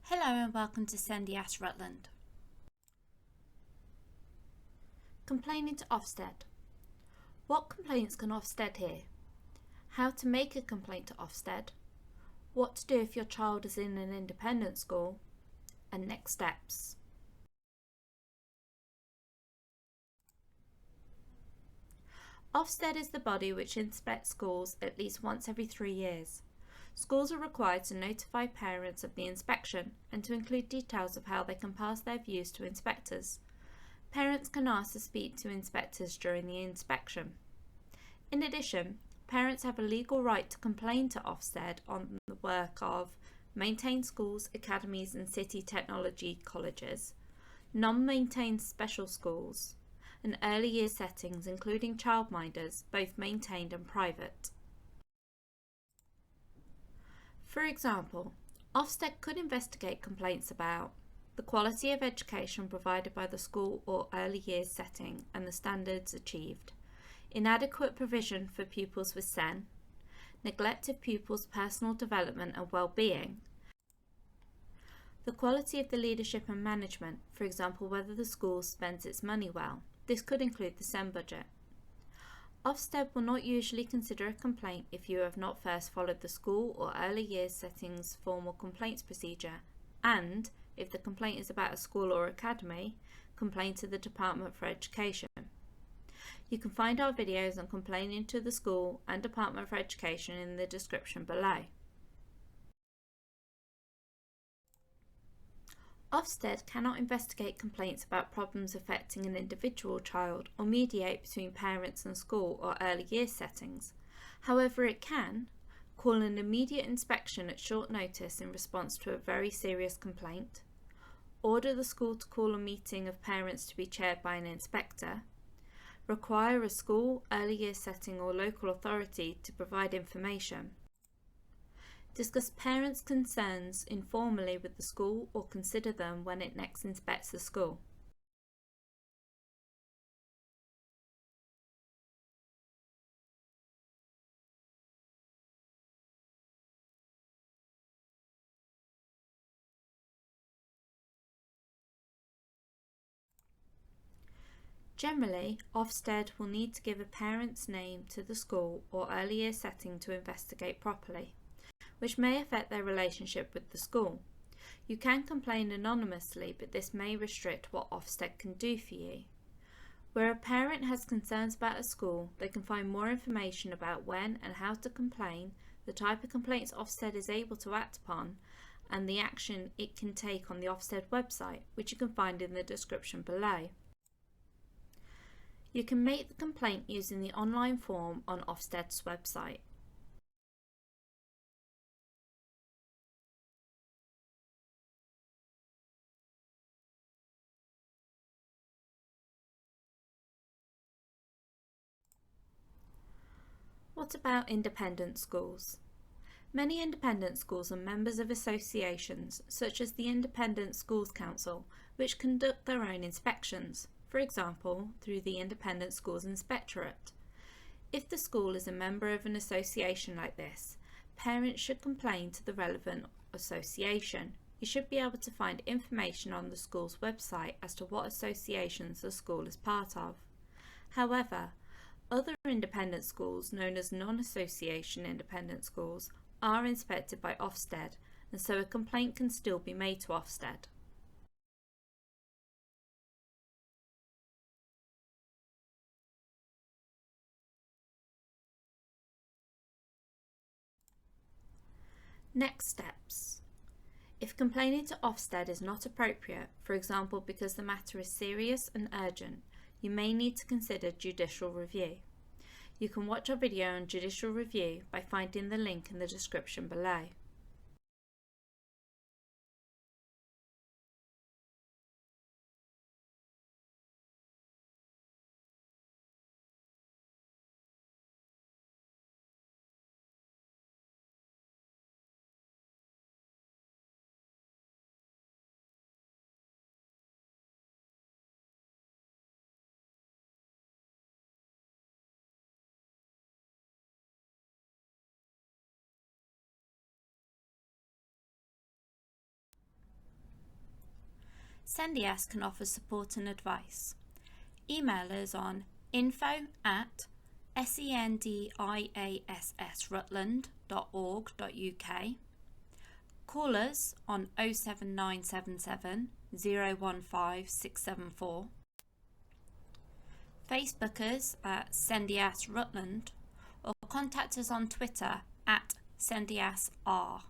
Hello and welcome to SENDIASS Rutland. Complaining to OFSTED. What complaints can OFSTED hear? How to make a complaint to OFSTED? What to do if your child is in an independent school? And next steps. OFSTED is the body which inspects schools at least once every 3 years. Schools are required to notify parents of the inspection and to include details of how they can pass their views to inspectors. Parents can ask to speak to inspectors during the inspection. In addition, parents have a legal right to complain to OFSTED on the work of maintained schools, academies and city technology colleges, non-maintained special schools, and early years settings including childminders, both maintained and private. For example, OFSTED could investigate complaints about the quality of education provided by the school or early years setting and the standards achieved, inadequate provision for pupils with SEN, neglect of pupils' personal development and well-being, the quality of the leadership and management, for example whether the school spends its money well. This could include the SEN budget. OFSTED will not usually consider a complaint if you have not first followed the school or early years settings formal complaints procedure, and if the complaint is about a school or academy, complain to the Department for Education. You can find our videos on complaining to the school and Department for Education in the description below. OFSTED cannot investigate complaints about problems affecting an individual child or mediate between parents and school or early years settings. However, it can call an immediate inspection at short notice in response to a very serious complaint, order the school to call a meeting of parents to be chaired by an inspector, require a school, early years setting or local authority to provide information, discuss parents' concerns informally with the school or consider them when it next inspects the school. Generally, OFSTED will need to give a parent's name to the school or early years setting to investigate properly, which may affect their relationship with the school. You can complain anonymously, but this may restrict what OFSTED can do for you. Where a parent has concerns about a school, they can find more information about when and how to complain, the type of complaints OFSTED is able to act upon, and the action it can take on the OFSTED website, which you can find in the description below. You can make the complaint using the online form on OFSTED's website. What about independent schools? Many independent schools are members of associations such as the Independent Schools Council, which conduct their own inspections, for example through the Independent Schools Inspectorate. If the school is a member of an association like this, parents should complain to the relevant association. You should be able to find information on the school's website as to what associations the school is part of. However, other independent schools, known as non-association independent schools, are inspected by OFSTED, and so a complaint can still be made to OFSTED. Next steps. If complaining to OFSTED is not appropriate, for example because the matter is serious and urgent, you may need to consider judicial review. You can watch our video on judicial review by finding the link in the description below. SENDIASS can offer support and advice. Email us on info@sendiassrutland.org.uk. Call us on 07977 015 674. Facebook us at SENDIASS Rutland or contact us on Twitter at SENDIASSR.